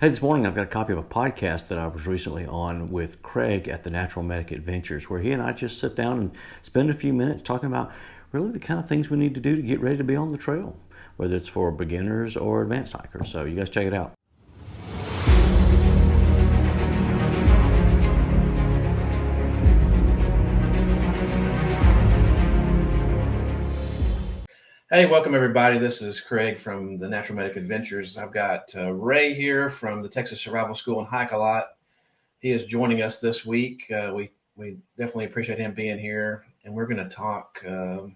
Hey, this morning I've got a copy of a podcast that I was recently on with Craig at the Natural Medic Adventures, where he and I just sit down and spend a few minutes talking about really the kind of things we need to do to get ready to be on the trail, whether it's for beginners or advanced hikers. So you guys check it out. Hey, welcome everybody. This is Craig from the Natural Medic Adventures. I've got Ray here from the Texas Survival School and Hike-ALOT. He is joining us this week. We definitely appreciate him being here, and we're going to talk for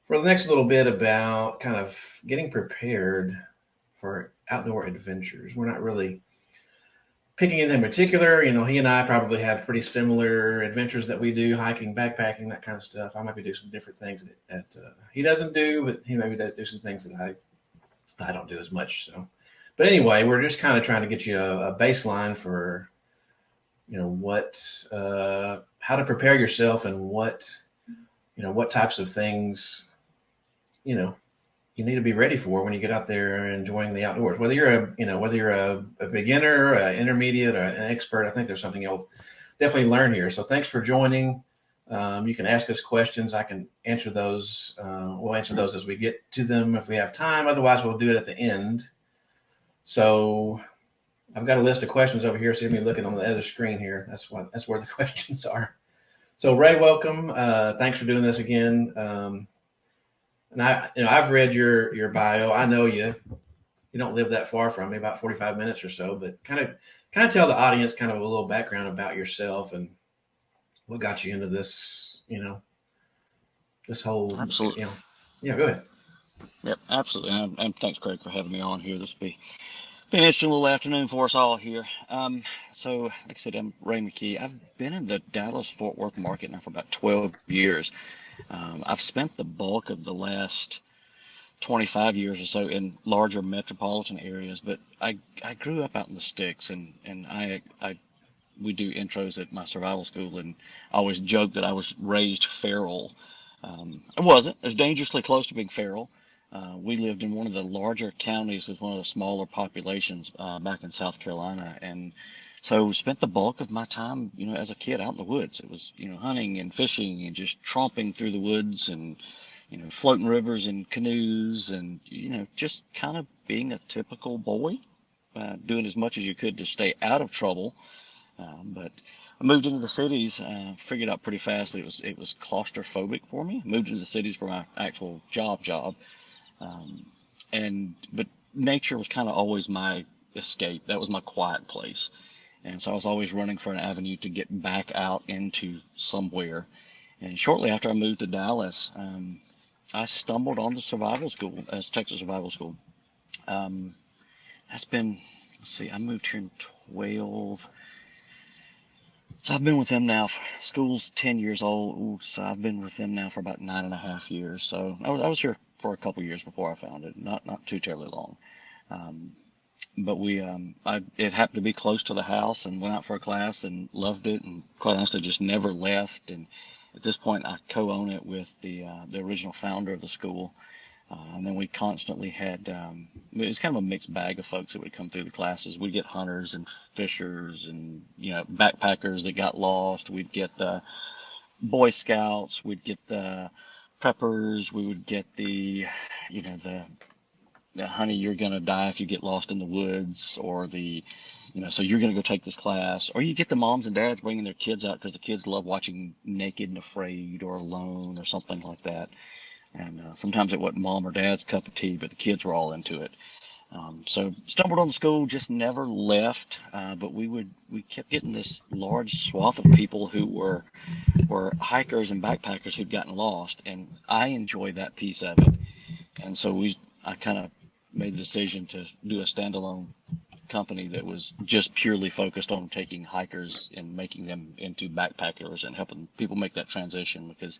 the next little bit about kind of getting prepared for outdoor adventures. We're not really picking anything in particular. You know, he and I probably have pretty similar adventures that we do, hiking, backpacking, that kind of stuff. I might be doing some different things that he doesn't do, but he maybe does do some things that I don't do as much. So, but anyway, we're just kind of trying to get you a baseline for, you know, how to prepare yourself and what types of things, you need to be ready for when you get out there enjoying the outdoors. Whether you're a beginner, an intermediate, or an expert, I think there's something you'll definitely learn here. So thanks for joining. You can ask us questions. I can answer those. We'll answer those as we get to them if we have time. Otherwise, we'll do it at the end. So I've got a list of questions over here. See me looking on the other screen here. That's where the questions are. So Ray, welcome. Thanks for doing this again. And I've read your bio. I know you. You don't live that far from me, about 45 minutes or so. But kind of tell the audience kind of a little background about yourself and what got you into this. This whole. Absolutely. Yeah. Go ahead. Yep, absolutely. And thanks, Craig, for having me on here. This will be an interesting little afternoon for us all here. So, like I said, I'm Ray McKee. I've been in the Dallas-Fort Worth market now for about 12 years. I've spent the bulk of the last 25 years or so in larger metropolitan areas, but I grew up out in the sticks, and we do intros at my survival school, and I always joke that I was raised feral. I wasn't. I was dangerously close to being feral. We lived in one of the larger counties with one of the smaller populations back in South Carolina, and so spent the bulk of my time, as a kid out in the woods. It was, hunting and fishing and just tromping through the woods and, floating rivers in canoes and, just kind of being a typical boy, doing as much as you could to stay out of trouble. But I moved into the cities, figured out pretty fast that it was claustrophobic for me. I moved into the cities for my actual job. But nature was kind of always my escape. That was my quiet place. And so I was always running for an avenue to get back out into somewhere. And shortly after I moved to Dallas, I stumbled on the survival school, as Texas Survival School. That's been, I moved here in 12. So I've been with them now. School's 10 years old, so I've been with them now for about 9.5 years. So I was here for a couple years before I found it, not too terribly long. But it happened to be close to the house and went out for a class and loved it, and quite honestly just never left. And at this point, I co-own it with the original founder of the school. And then we constantly had, it was kind of a mixed bag of folks that would come through the classes. We'd get hunters and fishers and, backpackers that got lost. We'd get the Boy Scouts. We'd get the preppers. We would get the honey, you're going to die if you get lost in the woods, or so you're going to go take this class. Or you get the moms and dads bringing their kids out because the kids love watching Naked and Afraid or Alone or something like that. And sometimes it wasn't mom or dad's cup of tea, but the kids were all into it. So stumbled on the school, just never left. But we kept getting this large swath of people who were hikers and backpackers who'd gotten lost, and I enjoy that piece of it. And so I kind of made the decision to do a standalone company that was just purely focused on taking hikers and making them into backpackers and helping people make that transition, because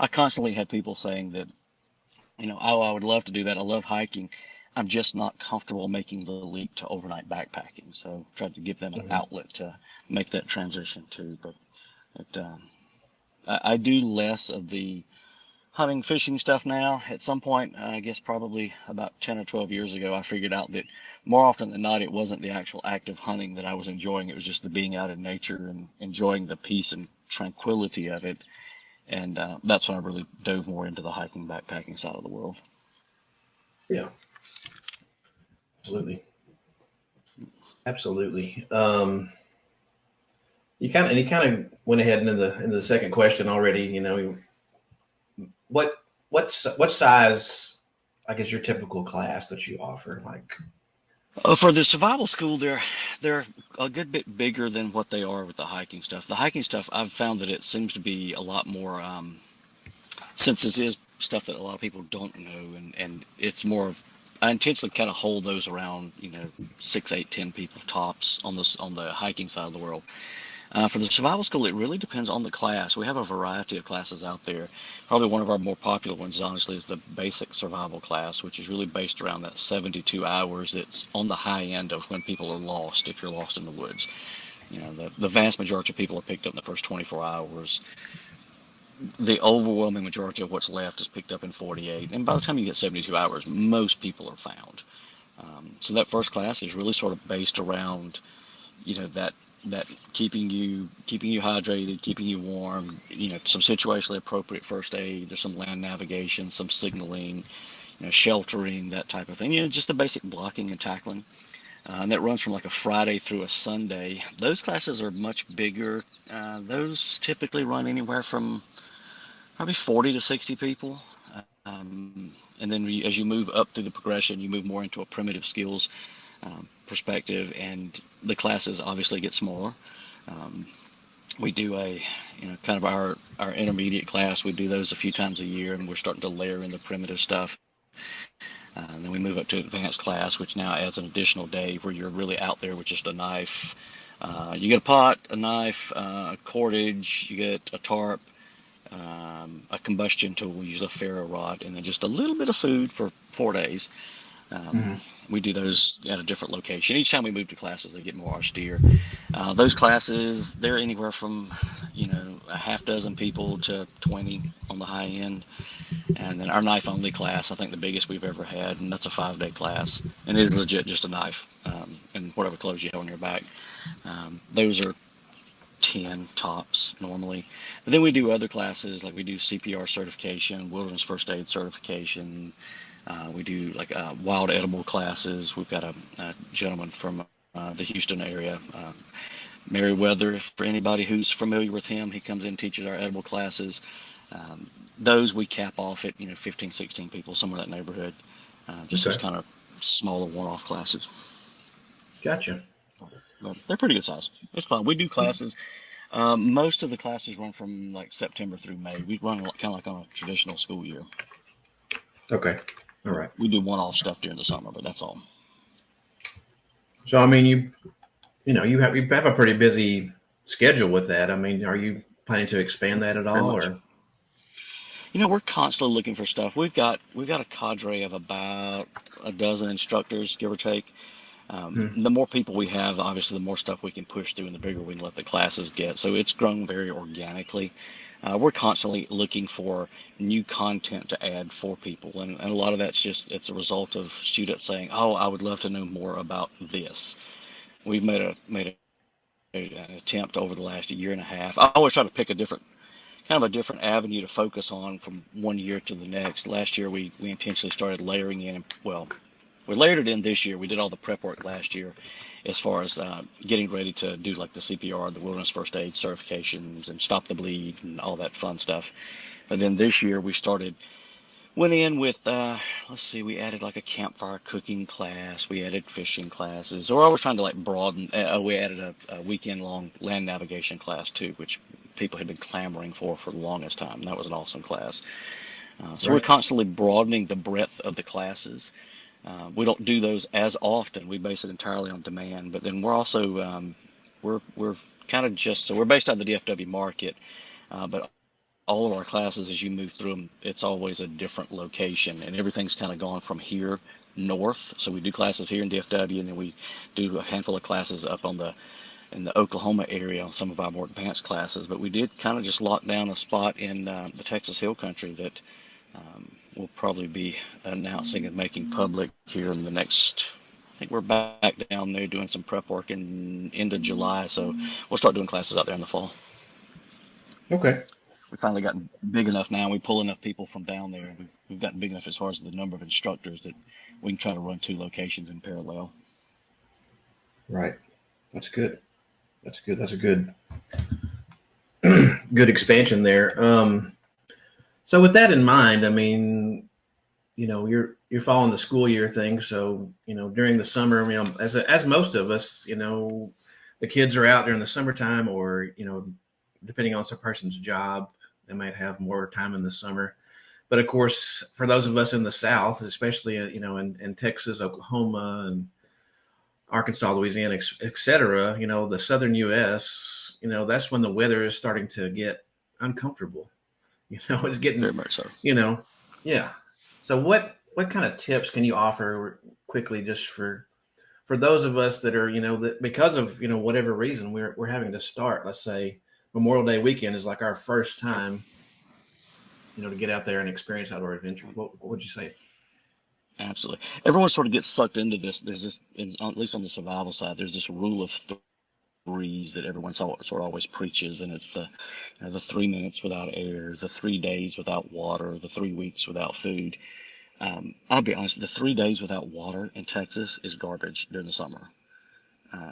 I constantly had people saying that, oh, I would love to do that. I love hiking. I'm just not comfortable making the leap to overnight backpacking. So I tried to give them an outlet to make that transition too. But I do less of the hunting, fishing stuff now. At some point, I guess probably about 10 or 12 years ago, I figured out that more often than not, it wasn't the actual act of hunting that I was enjoying. It was just the being out in nature and enjoying the peace and tranquility of it. And that's when I really dove more into the hiking, backpacking side of the world. Yeah, absolutely. Absolutely. You kind of went ahead into the second question already. You know, what size, I guess, your typical class that you offer? Like, For the survival school, they're a good bit bigger than what they are with the hiking stuff. The hiking stuff, I've found that it seems to be a lot more, since this is stuff that a lot of people don't know, and it's more. I intentionally kind of hold those around, 6, 8, 10 people tops on the hiking side of the world. For the survival school, it really depends on the class. We have a variety of classes out there. Probably one of our more popular ones, honestly, is the basic survival class, which is really based around that 72 hours. It's on the high end of when people are lost, if you're lost in the woods. The vast majority of people are picked up in the first 24 hours. The overwhelming majority of what's left is picked up in 48. And by the time you get 72 hours, most people are found. So that first class is really sort of based around, that keeping you hydrated, keeping you warm, some situationally appropriate first aid. There's some land navigation, some signaling, sheltering, that type of thing. Just the basic blocking and tackling. And that runs from like a Friday through a Sunday. Those classes are much bigger. Those typically run anywhere from probably 40 to 60 people. And then as you move up through the progression, you move more into a primitive skills perspective, and the classes obviously get smaller. We do kind of our intermediate class. We do those a few times a year, and we're starting to layer in the primitive stuff. And then we move up to advanced class, which now adds an additional day where you're really out there with just a knife. You get a pot, a knife, a cordage, you get a tarp, a combustion tool, usually a ferro rod, and then just a little bit of food for 4 days. We do those at a different location. Each time we move to classes, they get more austere. Those classes, they're anywhere from, a half dozen people to 20 on the high end. And then our knife only class, I think the biggest we've ever had, and that's a 5-day class. And it is legit just a knife and whatever clothes you have on your back. Those are 10 tops normally. But then we do other classes, like we do CPR certification, wilderness first aid certification. We do like wild edible classes. We've got a gentleman from the Houston area, Merriweather, for anybody who's familiar with him. He comes in and teaches our edible classes. Those we cap off at 15, 16 people, somewhere in that neighborhood. Just as kind of smaller one-off classes. Gotcha. But they're pretty good size. It's fun. We do classes. Most of the classes run from like September through May. We run kind of like on a traditional school year. Okay. All right. We do one-off stuff during the summer, but that's all. So, I mean, you have a pretty busy schedule with that. I mean, are you planning to expand that at all, or? We're constantly looking for stuff. We've got a cadre of about a dozen instructors, give or take. The more people we have, obviously, the more stuff we can push through, and the bigger we can let the classes get. So it's grown very organically. We're constantly looking for new content to add for people, and a lot of that's it's a result of students saying, "Oh, I would love to know more about this." We've made an attempt over the last year and a half. I always try to pick a different avenue to focus on from one year to the next. Last year, we intentionally started layering in. Well, we layered it in this year. We did all the prep work last year as far as getting ready to do like the CPR, the wilderness first aid certifications, and stop the bleed and all that fun stuff. But then this year we went in with, we added like a campfire cooking class. We added fishing classes. So we're always trying to like broaden. We added a weekend-long land navigation class too, which people had been clamoring for the longest time. And that was an awesome class. So we're constantly broadening the breadth of the classes. We don't do those as often. We base it entirely on demand. But then we're also, we're kind of so we're based out of the DFW market, but all of our classes, as you move through them, it's always a different location, and everything's kind of gone from here north. So we do classes here in DFW, and then we do a handful of classes up in the Oklahoma area on some of our more advanced classes. But we did kind of just lock down a spot in the Texas Hill Country that We'll probably be announcing and making public here in the next. I think we're back down there doing some prep work in end of July, so we'll start doing classes out there in the fall. Okay. We finally gotten big enough now. We pull enough people from down there. We've gotten big enough as far as the number of instructors that we can try to run 2 locations in parallel. Right. That's good. That's good. That's a good good expansion there. So with that in mind, I mean, you're following the school year thing. So, during the summer, as most of us, the kids are out during the summertime, or, depending on some person's job, they might have more time in the summer. But of course, for those of us in the South, especially, in Texas, Oklahoma, and Arkansas, Louisiana, et cetera, the Southern U.S., that's when the weather is starting to get uncomfortable. It's getting very much so. Yeah. So what kind of tips can you offer quickly, just for those of us that are, that because of, whatever reason we're having to start, let's say Memorial Day weekend is like our first time, to get out there and experience outdoor adventure. What would you say? Absolutely. Everyone sort of gets sucked into this. There's this, at least on the survival side, there's this rule of threes that everyone sort of always preaches, and it's the 3 minutes without air, the 3 days without water, the 3 weeks without food. I'll be honest, the 3 days without water in Texas is garbage during the summer.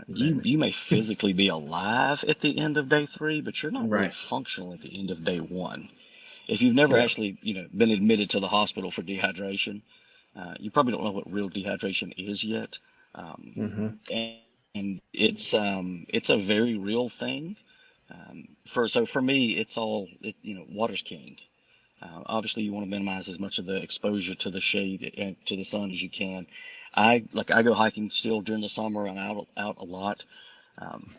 You may physically be alive at the end of day 3, but you're not really functional at the end of day 1. If you've never actually, been admitted to the hospital for dehydration, you probably don't know what real dehydration is yet. And it's a very real thing. So for me, water's king. Obviously, you want to minimize as much of the exposure to the shade and to the sun as you can. I go hiking still during the summer. I'm out a lot.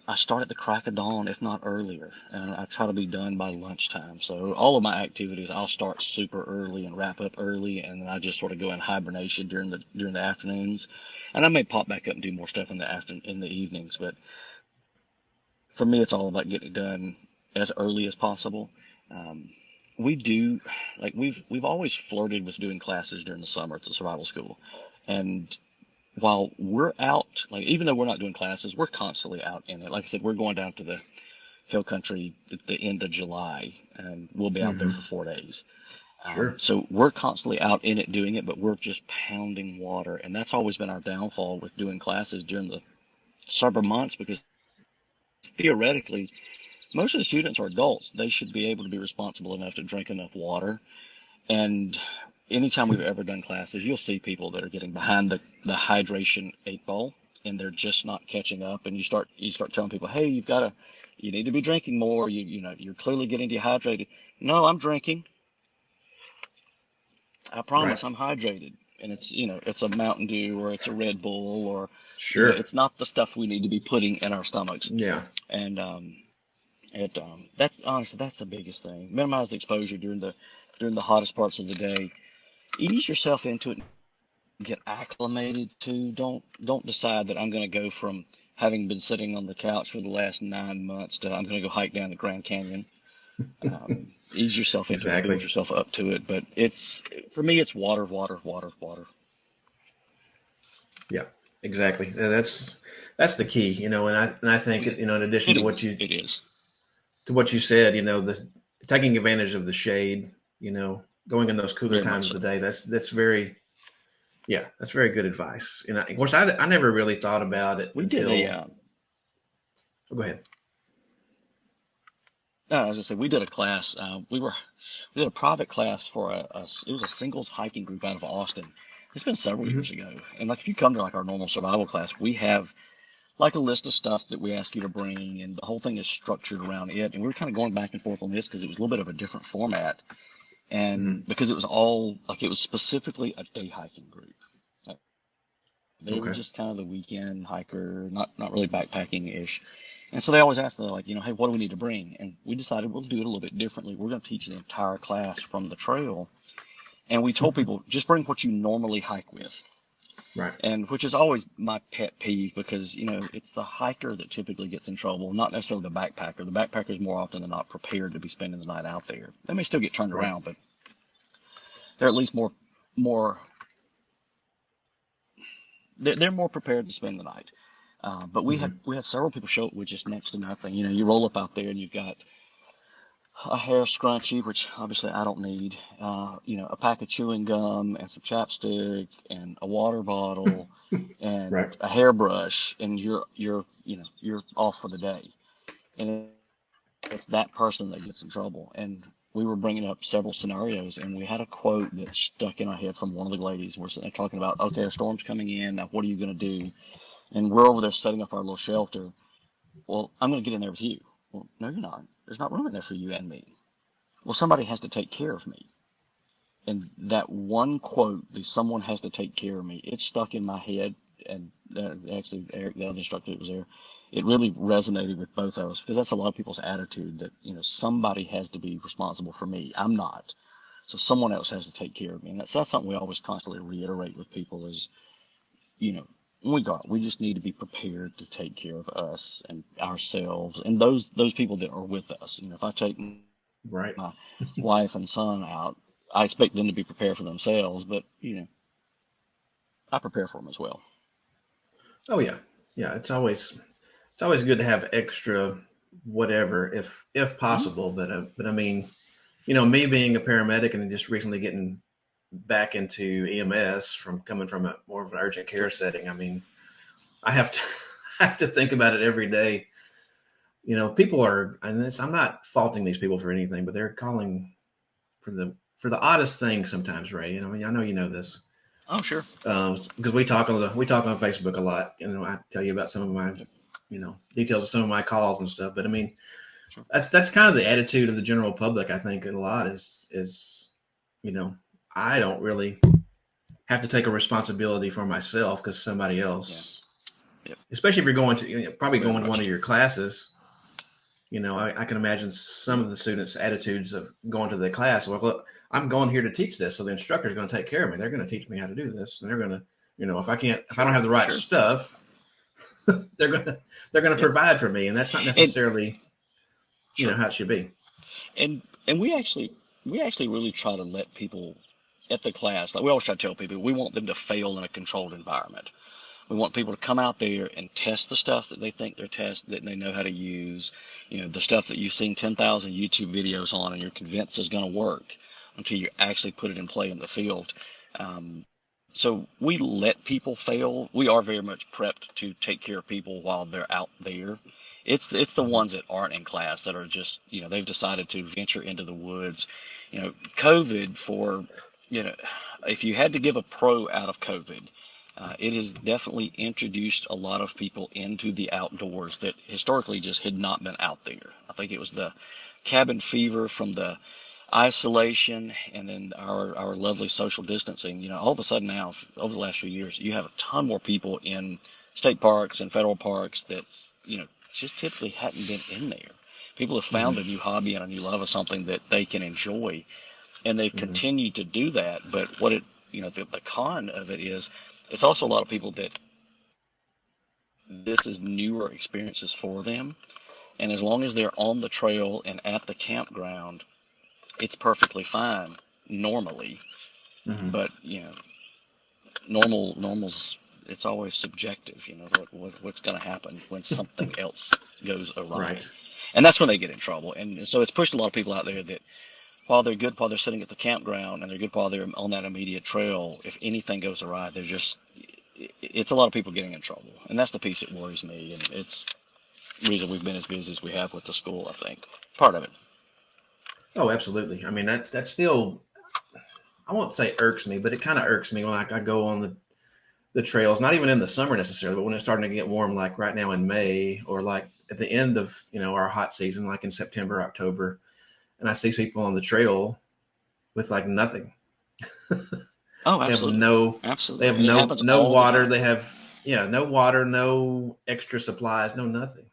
I start at the crack of dawn, if not earlier, and I try to be done by lunchtime. So all of my activities, I'll start super early and wrap up early, and then I just sort of go in hibernation during the afternoons, and I may pop back up and do more stuff in the evenings. But for me, it's all about getting it done as early as possible. We've always flirted with doing classes during the summer at the survival school, and while we're out, even though we're not doing classes, we're constantly out in it. Like I said, we're going down to the hill country at the end of July, and we'll be out there for 4 days. Sure. So we're constantly out in it doing it, but we're just pounding water. And that's always been our downfall with doing classes during the summer months, because theoretically, most of the students are adults. They should be able to be responsible enough to drink enough water. And anytime we've ever done classes, you'll see people that are getting behind the hydration 8 ball, and they're just not catching up. And you start telling people, hey, you need to be drinking more. You're clearly getting dehydrated. No, I'm drinking. I promise I'm hydrated. And it's a Mountain Dew, or it's a Red Bull, or it's not the stuff we need to be putting in our stomachs. Yeah. And that's honestly, that's the biggest thing. Minimize the exposure during the hottest parts of the day. Ease yourself into it, get acclimated to. Don't decide that I'm going to go from having been sitting on the couch for the last 9 months to I'm going to go hike down the Grand Canyon. Ease yourself into it, build yourself up to it. But for me, it's water. Yeah, exactly. That's the key, and I think, in addition to what you said, the taking advantage of the shade, going in those cooler times of the day, that's very good advice. And of course, I never really thought about it. Go ahead. No, I was gonna say, we did a class. We did a private class for it was a singles hiking group out of Austin. It's been several years ago. And if you come to our normal survival class, we have a list of stuff that we ask you to bring, and the whole thing is structured around it. And we were kind of going back and forth on this because it was a little bit of a different format, and because it was specifically a day hiking group. They were just kind of the weekend hiker, not really backpacking ish. And so they always ask, hey, what do we need to bring? And we decided we'll do it a little bit differently. We're going to teach the entire class from the trail. And we told people, just bring what you normally hike with. Right. And which is always my pet peeve, because, it's the hiker that typically gets in trouble, not necessarily the backpacker. The backpacker is more often than not prepared to be spending the night out there. They may still get turned around, but they're at least more they're more prepared to spend the night. But we Hmm. had several people show up with just next to nothing. You roll up out there and you've got a hair scrunchie, which obviously I don't need, a pack of chewing gum and some chapstick and a water bottle and Right. a hairbrush, and you're off for the day. And it's that person that gets in trouble. And we were bringing up several scenarios, and we had a quote that stuck in our head from one of the ladies. We're sitting there talking about, okay, a storm's coming in. Now, what are you going to do? And we're over there setting up our little shelter. Well, I'm going to get in there with you. Well, no, you're not. There's not room in there for you and me. Well, somebody has to take care of me. And that one quote, the someone has to take care of me, it stuck in my head. And actually, Eric, the other instructor that was there, it really resonated with both of us, because that's a lot of people's attitude that, somebody has to be responsible for me. I'm not. So someone else has to take care of me. And that's something we always constantly reiterate with people is, when we go out, we just need to be prepared to take care of us and ourselves and those people that are with us. If I take Right. my wife and son out, I expect them to be prepared for themselves, but I prepare for them as well. Oh yeah. Yeah. It's always good to have extra whatever if Hmm. possible. But I mean, me being a paramedic and just recently getting back into EMS from coming from a more of an urgent care Sure. setting. I mean, I have to I have to think about it every day. People are, and I'm not faulting these people for anything, but they're calling for the oddest things sometimes, Ray. I mean, I know you know this Oh, sure. because we talk on Facebook a lot. I tell you about some of my Yep. details of some of my calls and stuff. But I mean, Sure. that's kind of the attitude of the general public. I think a lot is you know I don't really have to take a responsibility for myself because somebody Yeah. else, Yep. especially if you're going to probably Very going to one much of so. your classes. I can imagine some of the students' attitudes of going to the class. Well, look, I'm going here to teach this, so the instructor is going to take care of me. They're going to teach me how to do this, and they're going to, if I don't Sure. have the right Sure. stuff, they're going to they're going to Yep. provide for me, and that's not And necessarily sure. how it should be. And we actually really try to let people at the class, like we always try to tell people, we want them to fail in a controlled environment. We want people to come out there and test the stuff that they think that they know how to use, the stuff that you've seen 10,000 YouTube videos on and you're convinced is going to work until you actually put it in play in the field. Um, so we let people fail. We are very much prepped to take care of people while they're out there. It's the Mhm. ones that aren't in class that are just, they've decided to venture into the woods. COVID you know, if you had to give a pro out of COVID, it has definitely introduced a lot of people into the outdoors that historically just had not been out there. I think it was the cabin fever from the isolation and then our lovely social distancing. All of a sudden now, over the last few years, you have a ton more people in state parks and federal parks that, just typically hadn't been in there. People have found Mhm. a new hobby and a new love of something that they can enjoy, and they've Mhm. continued to do that. But the con of it is, it's also a lot of people that this is newer experiences for them. And as long as they're on the trail and at the campground, it's perfectly fine normally. Mhm. But, normal's, it's always subjective, what's going to happen when something else goes awry. Right. And that's when they get in trouble. And so it's pushed a lot of people out there that while they're good while they're sitting at the campground and they're good while they're on that immediate trail, if anything goes awry, it's a lot of people getting in trouble. And that's the piece that worries me. And it's the reason we've been as busy as we have with the school, I think. Part of it. Oh, absolutely. I mean, that's still, I won't say irks me, but it kind of irks me when I go on the trails, not even in the summer necessarily, but when it's starting to get warm, like right now in May, or like at the end of our hot season, like in September, October, and I see people on the trail with like nothing. Oh, They have absolutely. no, they Absolutely. have And it no happens no all the water. time. They have no water, no extra supplies, no nothing.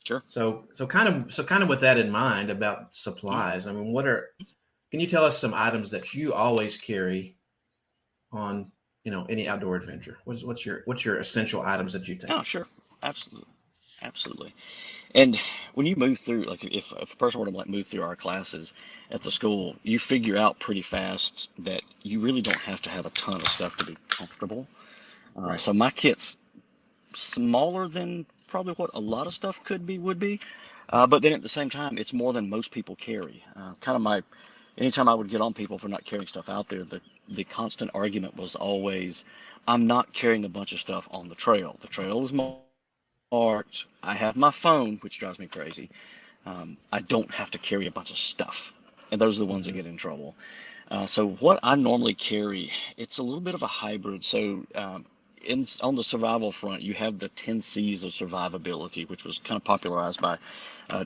Sure. So kind of with that in mind about Mhm. supplies. I mean, can you tell us some items that you always carry on any outdoor adventure? What's your essential items that you Oh, take? sure. Absolutely. Absolutely. And when you move through, like if a person were to like move through our classes at the school, you figure out pretty fast that you really don't have to have a ton of stuff to be comfortable. Right. So my kit's smaller than probably what a lot of stuff would be. But then at the same time, it's more than most people carry. Anytime I would get on people for not carrying stuff out there, the constant argument was always, I'm not carrying a bunch of stuff on the trail. The trail is marked. I have my phone, which drives me crazy. I don't have to carry a bunch of stuff. And those are the ones that get in trouble. So what I normally carry, it's a little bit of a hybrid. So on the survival front, you have the 10 C's of survivability, which was kind of popularized by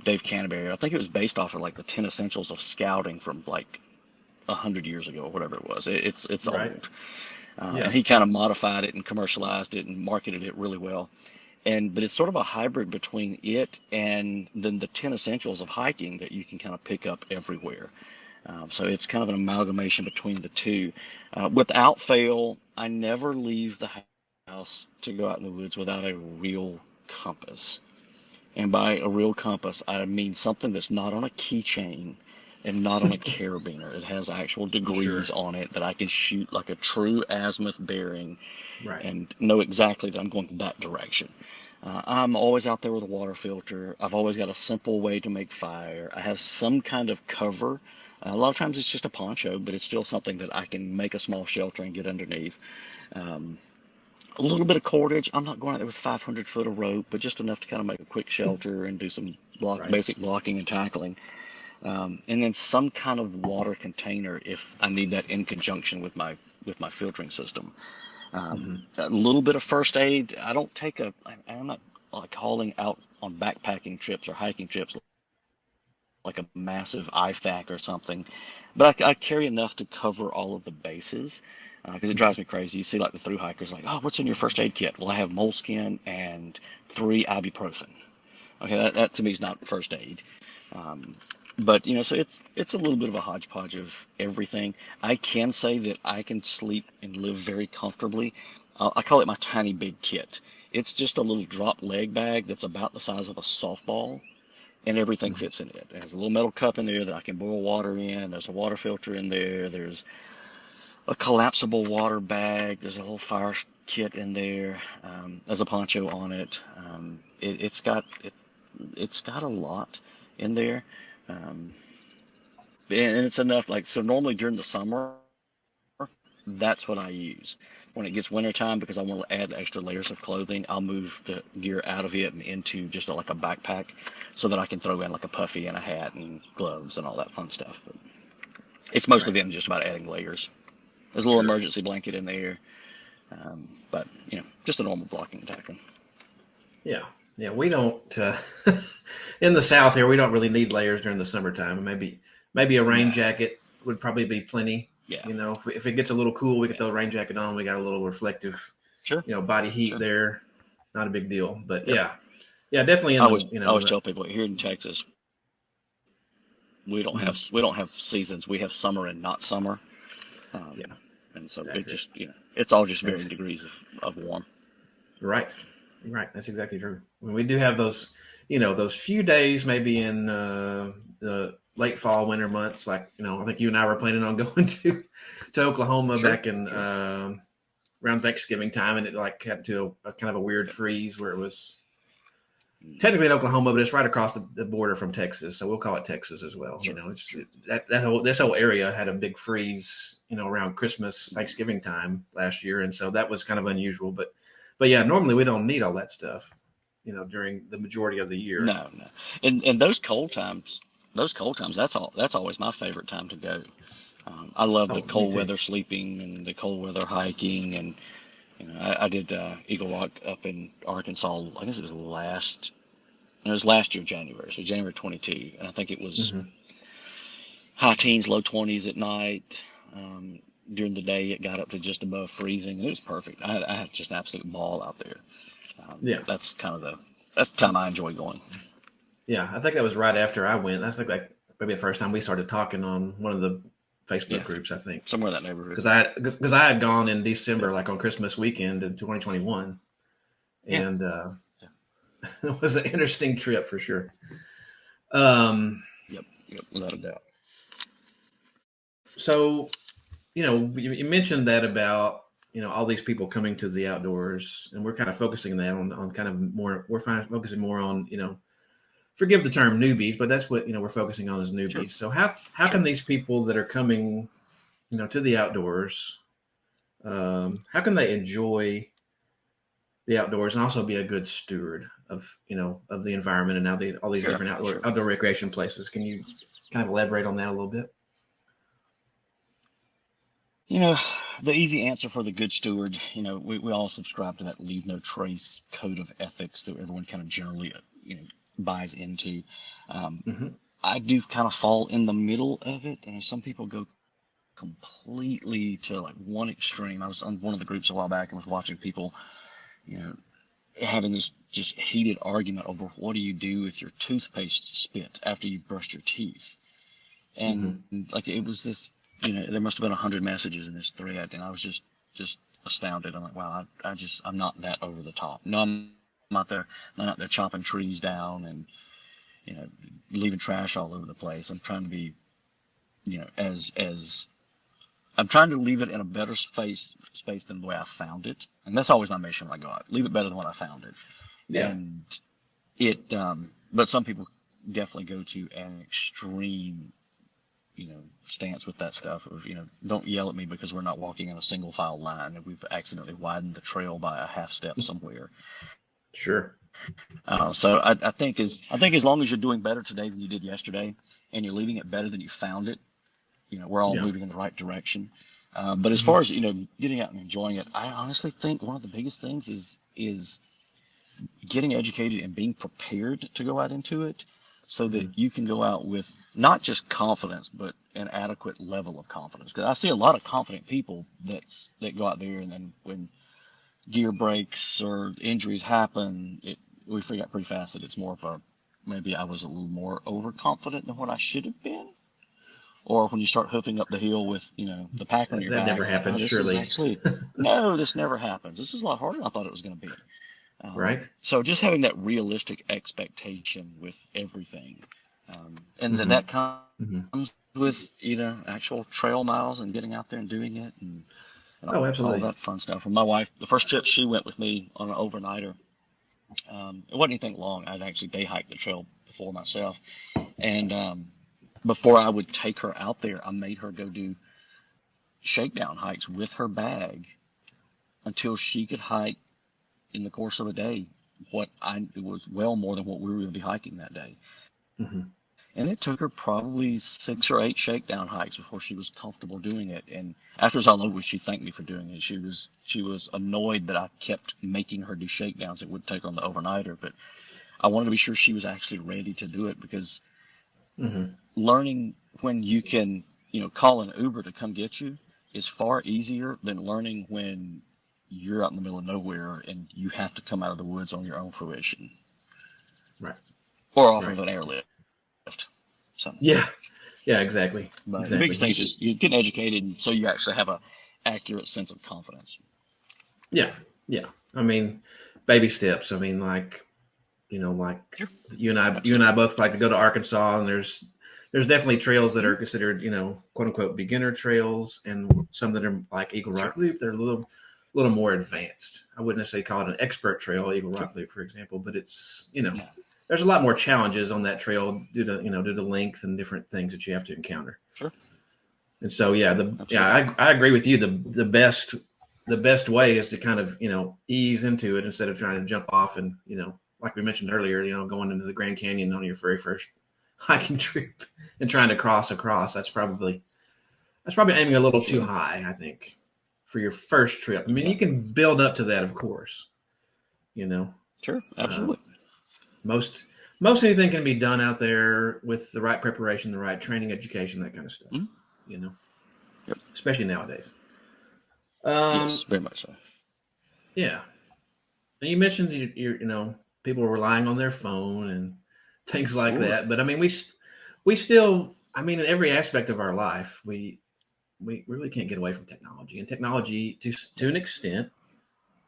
Dave Canterbury. I think it was based off of like the 10 essentials of scouting from like 100 years ago or whatever it was. It's Right. old. Yeah. And he kind of modified it and commercialized it and marketed it really well. But it's sort of a hybrid between it and then the 10 essentials of hiking that you can kind of pick up everywhere. So it's kind of an amalgamation between the two. Without fail, I never leave the house to go out in the woods without a real compass. And by a real compass, I mean something that's not on a keychain and not on a carabiner. It has actual degrees Sure. on it that I can shoot like a true azimuth bearing Right. and know exactly that I'm going that direction. I'm always out there with a water filter. I've always got a simple way to make fire. I have some kind of cover. A lot of times it's just a poncho, but it's still something that I can make a small shelter and get underneath. A little bit of cordage. I'm not going out there with 500 foot of rope, but just enough to kind of make a quick shelter and do some Right. basic blocking and tackling. And then some kind of water container if I need that in conjunction with my filtering system. A little bit of first aid. I'm not like hauling out on backpacking trips or hiking trips like a massive IFAC or something, but I carry enough to cover all of the bases because it drives me crazy. You see like the thru hikers like, oh, what's in your first aid kit? Well, I have moleskin and 3 ibuprofen. Okay, that to me is not first aid. But so it's a little bit of a hodgepodge of everything. I can say that I can sleep and live very comfortably. I call it my tiny big kit. It's just a little drop leg bag that's about the size of a softball, and everything fits in it. It has a little metal cup in there that I can boil water in. There's a water filter in there. There's a collapsible water bag. There's a little fire kit in there. There's a poncho on it. It's got a lot in there. And it's enough, like, so normally during the summer, that's what I use. When it gets wintertime, because I want to add extra layers of clothing, I'll move the gear out of it and into just like a backpack so that I can throw in like a puffy and a hat and gloves and all that fun stuff. But it's mostly Right. then just about adding layers. There's a little Sure. emergency blanket in there, but just a normal blocking and tackling. Yeah. Yeah. We don't, in the South here, we don't really need layers during the summertime. Maybe a rain No. jacket would probably be plenty. Yeah. If it gets a little cool, we can Yeah. throw a rain jacket on. We got a little reflective, Sure. body heat Sure. there. Not a big deal, but Yep. yeah, definitely I in always the, I always tell people here in Texas we don't Mhm. have seasons. We have summer and not summer. Yeah. And so Exactly. it just it's all just That's varying degrees of warm. right. Right. That's exactly true. When we do have those, those few days, maybe in the late fall, winter months, like, I think you and I were planning on going to Oklahoma Sure. back in Sure. around Thanksgiving time, and it like had to a kind of a weird freeze where it was technically in Oklahoma, but it's right across the border from Texas, so we'll call it Texas as well. Sure. This whole area had a big freeze, around Christmas, Thanksgiving time last year, and so that was kind of unusual. But yeah, normally we don't need all that stuff, during the majority of the year. No. And those cold times, that's always my favorite time to go. I love the Me cold too. weather sleeping and the cold weather hiking, and I did Eagle Rock up in Arkansas. I guess it was last year January, so January 22, and I think it was Mhm. high teens, low 20s at night. During the day, it got up to just above freezing. It was perfect. I had just an absolute ball out there. Yeah. That's the time I enjoy going. Yeah, I think that was right after I went. That's like maybe the first time we started talking on one of the Facebook Yeah. groups, I think. Somewhere in that neighborhood. Because I had gone in December, like on Christmas weekend in 2021, Yeah. and it was an interesting trip for sure. Yep, without a doubt. So, you mentioned that about, all these people coming to the outdoors, and we're kind of focusing that on kind of more, focusing more on, forgive the term newbies, but that's what, we're focusing on as newbies. Sure. So how can these people that are coming, to the outdoors, how can they enjoy the outdoors and also be a good steward of, of the environment and now all these different outdoor recreation places? Can you kind of elaborate on that a little bit? The easy answer for the good steward, we all subscribe to that leave no trace code of ethics that everyone kind of generally, buys into. I do kind of fall in the middle of it, and some people go completely to like one extreme. I was on one of the groups a while back and was watching people, having this just heated argument over what do you do with your toothpaste spit after you brushed your teeth. And like it was this, there must have been 100 messages in this thread, and I was just astounded. I'm like, wow, I'm not that over the top. No, I'm not there chopping trees down and, leaving trash all over the place. I'm trying to be, I'm trying to leave it in a better space than the way I found it. And that's always my mission when I go out. Leave it better than when I found it. Yeah. And it, but some people definitely go to an extreme, stance with that stuff of, don't yell at me because we're not walking in a single file line and we've accidentally widened the trail by a half step somewhere. Sure. So I think as long as you're doing better today than you did yesterday and you're leaving it better than you found it, we're all moving in the right direction. But as far as, getting out and enjoying it, I honestly think one of the biggest things is getting educated and being prepared to go out into it so that you can go out with not just confidence, but an adequate level of confidence. Because I see a lot of confident people that go out there and then when gear breaks or injuries happen, we figure out pretty fast that it's more of maybe I was a little more overconfident than what I should have been. Or when you start hoofing up the hill with, the pack on your back. That never happens, surely. No, this never happens. This is a lot harder than I thought it was going to be. Right. So just having that realistic expectation with everything. And then that comes with, actual trail miles and getting out there and doing it and all that fun stuff. And my wife, the first trip she went with me on an overnighter, it wasn't anything long. I'd actually day hiked the trail before myself. And before I would take her out there, I made her go do shakedown hikes with her bag until she could hike in the course of a day it was well more than what we were going to be hiking that day. And it took her probably 6 or 8 shakedown hikes before she was comfortable doing it. And after it was all over, she thanked me for doing it. She was annoyed that I kept making her do shakedowns. It would take her on the overnighter, but I wanted to be sure she was actually ready to do it because learning when you can, call an Uber to come get you is far easier than learning when you're out in the middle of nowhere and you have to come out of the woods on your own fruition. Right. Or off of an airlift. So. Yeah, exactly. But the biggest thing is just you get educated so you actually have a accurate sense of confidence. Yeah. I mean, baby steps. I mean, like you and I both like to go to Arkansas, and there's definitely trails that are considered, quote unquote beginner trails, and some that are like Eagle Rock Loop. They're a little more advanced. I wouldn't necessarily call it an expert trail, Eagle Rock Loop, for example, but it's there's a lot more challenges on that trail due to length and different things that you have to encounter. Sure. And so I agree with you. The best way is to kind of ease into it instead of trying to jump off and like we mentioned earlier, going into the Grand Canyon on your very first hiking trip and trying to cross across. That's probably aiming a little too high, I think, for your first trip. I mean, you can build up to that, of course. Sure, absolutely. Most anything can be done out there with the right preparation, the right training, education, that kind of stuff. Yep. Especially nowadays. Yes, very much so. Yeah. And you mentioned people are relying on their phone and things like that. But I mean, we still, I mean, in every aspect of our life, we really can't get away from technology. And technology, to an extent,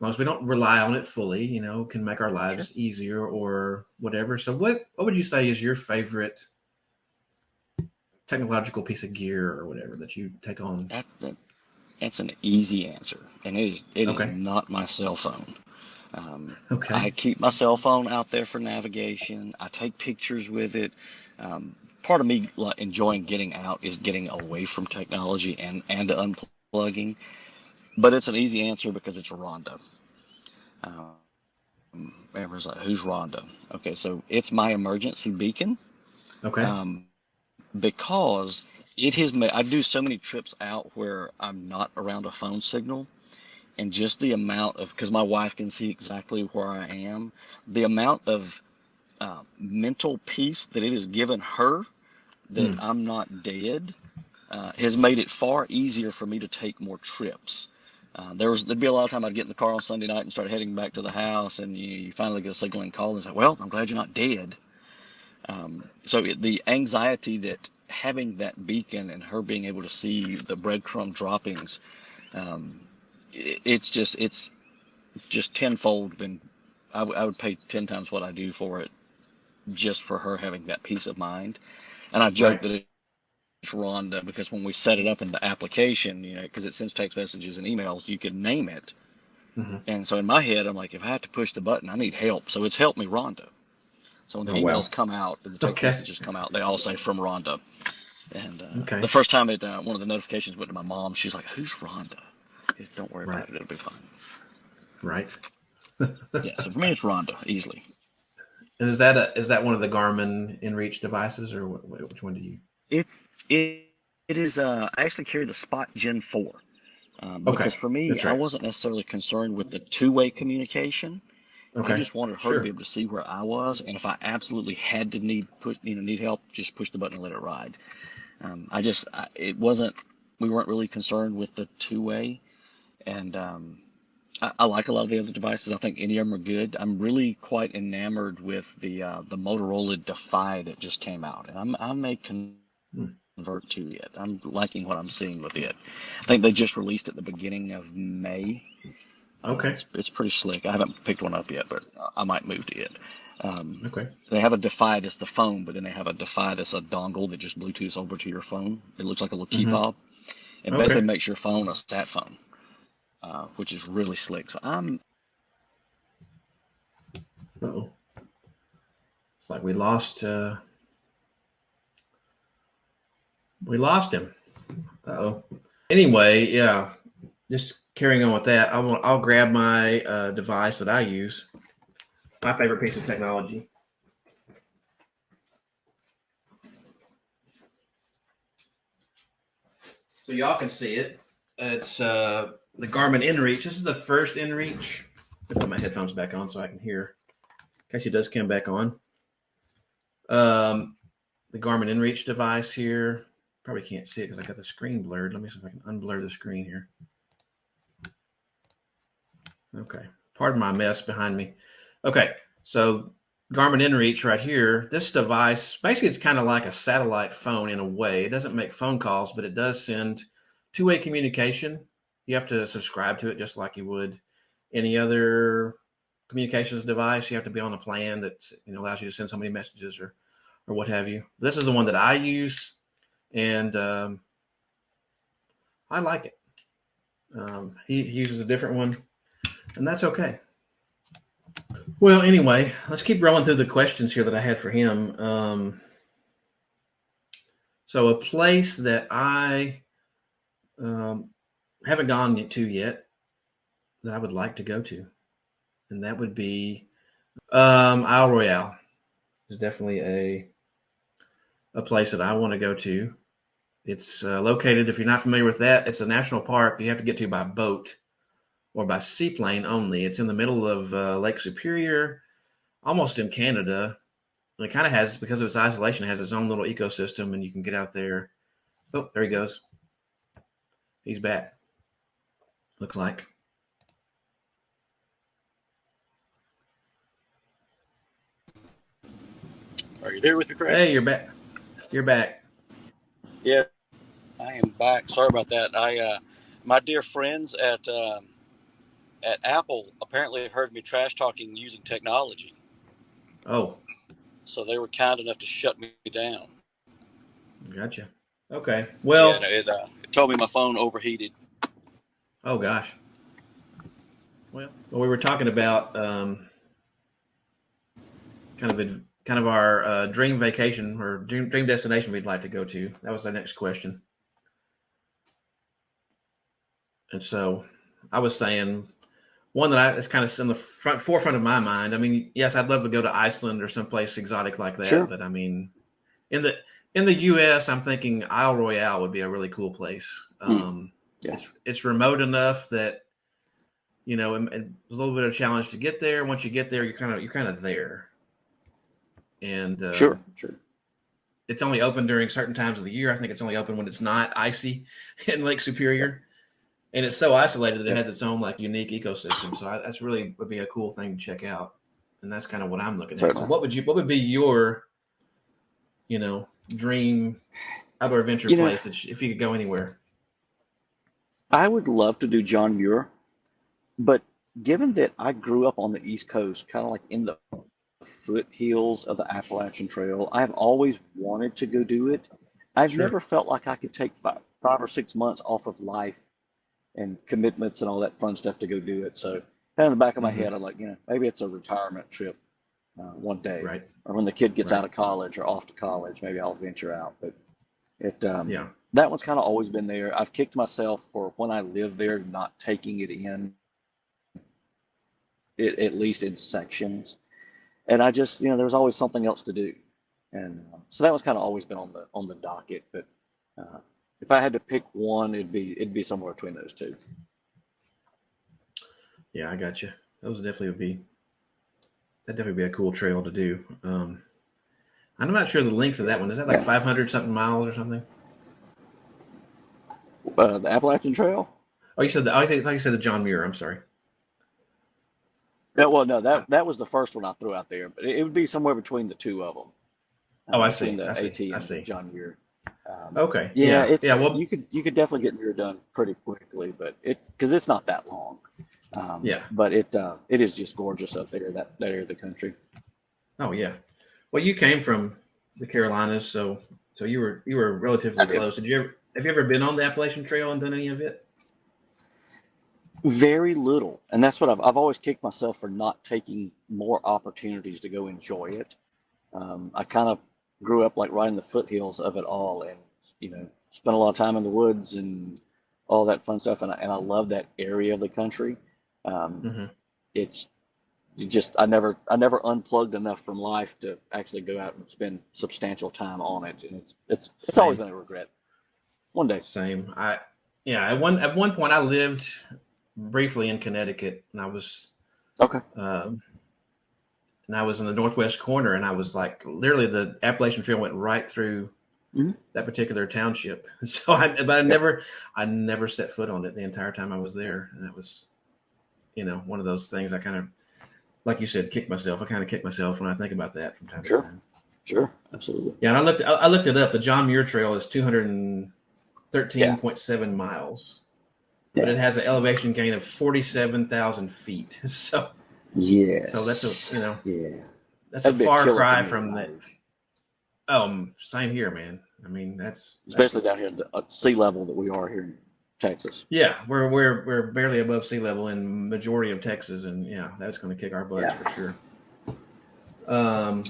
long as we don't rely on it fully, can make our Sure. lives easier or whatever. So what would you say is your favorite technological piece of gear or whatever that you take on? That's an easy answer, and it is Okay. not my cell phone. I Okay. keep my cell phone out there for navigation. I take pictures with it. Part of me enjoying getting out is getting away from technology and unplugging. But it's an easy answer because it's Rhonda. Everyone's like, who's Rhonda? Okay, so it's my emergency beacon. Okay. Um, because I do so many trips out where I'm not around a phone signal, and just the amount of, because my wife can see exactly where I am, the amount of mental peace that it has given her that Hmm. I'm not dead has made it far easier for me to take more trips. There'd be a lot of time I'd get in the car on Sunday night and start heading back to the house, and you finally get a signal and call and say, "Well, I'm glad you're not dead." So the anxiety that having that beacon and her being able to see the breadcrumb droppings, um, it's just tenfold. I would pay 10 times what I do for it just for her having that peace of mind. And I joke Right. that it's Rhonda because when we set it up in the application, because it sends text messages and emails, you can name it. Hmm. And so in my head, I'm like, if I have to push the button, I need help. So it's help me, Rhonda. So when the Oh, wow. emails come out, the text Okay. messages come out, they all say from Rhonda. And the Okay. first time one of the notifications went to my mom, she's like, "Who's Rhonda?" Don't worry Right. about it; it'll be fine. Right. Yeah, so for me, it's Rhonda easily. And is that one of the Garmin InReach devices, or which one do you? It's it it is. I actually carry the Spot Gen 4 because Okay. for me, That's I right. wasn't necessarily concerned with the two-way communication. I Okay. just wanted her to be Sure. able to see where I was, and if I absolutely had to need help, just push the button and let it ride. It wasn't. We weren't really concerned with the two-way, and I like a lot of the other devices. I think any of them are good. I'm really quite enamored with the Motorola Defy that just came out, and I may Hmm. convert to it. I'm liking what I'm seeing with it. I think they just released it at the beginning of May. Okay. It's pretty slick. I haven't picked one up yet, but I might move to it. Okay. They have a Defy that's the phone, but then they have a Defy that's a dongle that just Bluetooths over to your phone. It looks like a little key Hmm. fob. It basically Okay. makes your phone a sat phone, which is really slick. So I'm Uh-oh. It's like we lost him. Uh-oh. Anyway, yeah. Just carrying on with that, I'll grab my device that I use. My favorite piece of technology. So y'all can see it. It's the Garmin InReach. This is the first InReach. I put my headphones back on so I can hear. In case it does come back on. Um, the Garmin InReach device here. Probably can't see it because I got the screen blurred. Let me see if I can unblur the screen here. Okay. Pardon my mess behind me. Okay. So Garmin InReach right here. This device, basically it's kind of like a satellite phone in a way. It doesn't make phone calls, but it does send two-way communication. You have to subscribe to it just like you would any other communications device. You have to be on a plan that allows you to send so many messages or what have you. This is the one that I use, and I like it. He uses a different one, and that's okay. Well, anyway, let's keep rolling through the questions here that I had for him. So a place that I um, haven't gone to yet that I would like to go to, and that would be Isle Royale. Is definitely a place that I want to go to. It's located, if you're not familiar with that, it's a national park you have to get to by boat or by seaplane only. It's in the middle of Lake Superior, almost in Canada. And it kind of has, because of its isolation, it has its own little ecosystem, and you can get out there. Oh, there he goes. He's back. Looks like. Are you there with me, Craig? Hey, you're back. You're back. Yeah, I am back. Sorry about that. My dear friends at at Apple apparently heard me trash talking using technology, Oh, so they were kind enough to shut me down. gotcha. Okay. Yeah, Well, it told me my phone overheated. oh gosh. Well, we were talking about kind of our dream vacation or dream destination we'd like to go to. That was the next question. And so I was saying one that's kind of in the forefront of my mind. I mean, yes, I'd love to go to Iceland or someplace exotic like that. Sure. But I mean, in the U.S., I'm thinking Isle Royale would be a really cool place. Yeah. It's remote enough that it's a little bit of a challenge to get there. Once you get there, you're kind of there. And Sure. it's only open during certain times of the year. I think it's only open when it's not icy in Lake Superior. And it's so isolated that it has its own like unique ecosystem. So that's really would be a cool thing to check out. And that's kind of what I'm looking at. So what would be your, dream outdoor adventure place if you could go anywhere? I would love to do John Muir, but given that I grew up on the East Coast, kind of like in the foothills of the Appalachian Trail, I've always wanted to go do it. I've never felt like I could take 5 or 6 months off of life and commitments and all that fun stuff to go do it. So kind of in the back of my head, I'm like, maybe it's a retirement trip one day, right? Or when the kid gets out of college or off to college, maybe I'll venture out. But that one's kind of always been there. I've kicked myself for when I lived there not taking it in, at least in sections. And I just, there was always something else to do, and so that was kind of always been on the docket. But if I had to pick one, it'd be somewhere between those two. Yeah, I got you. That'd definitely be a cool trail to do. I'm not sure the length of that one. Is that like 500 something miles or something? The Appalachian Trail? Oh, you said I thought you said the John Muir. I'm sorry. Yeah, well, no, that was the first one I threw out there, but it would be somewhere between the two of them. I see. The I see. AT and I see. John Muir. Okay. Yeah. Well, you could definitely get Muir done pretty quickly, but because it's not that long. But it is just gorgeous up there, that area of the country. Oh yeah. Well, you came from the Carolinas, so you were relatively close. Have you ever been on the Appalachian Trail and done any of it? Very little, and that's what I've always kicked myself for not taking more opportunities to go enjoy it. I kind of grew up like right in the foothills of it all, and spent a lot of time in the woods and all that fun stuff, and I love that area of the country. It's just I never unplugged enough from life to actually go out and spend substantial time on it, and it's always been a regret. One day. Same. At one point I lived briefly in Connecticut, and I was and I was in the northwest corner, and I was like literally the Appalachian Trail went right through that particular township. So I never set foot on it the entire time I was there, and that was one of those things I kind of, like you said, kick myself. I kind of kick myself when I think about that from time to time. Sure, absolutely. Yeah, and I looked it up. The John Muir Trail is 213.7 miles. But it has an elevation gain of 47,000 feet. So that's that's a far cry from that. Same here, man. I mean, that's especially down here at sea level that we are here in Texas. Yeah, we're barely above sea level in majority of Texas, and that's going to kick our butts for sure.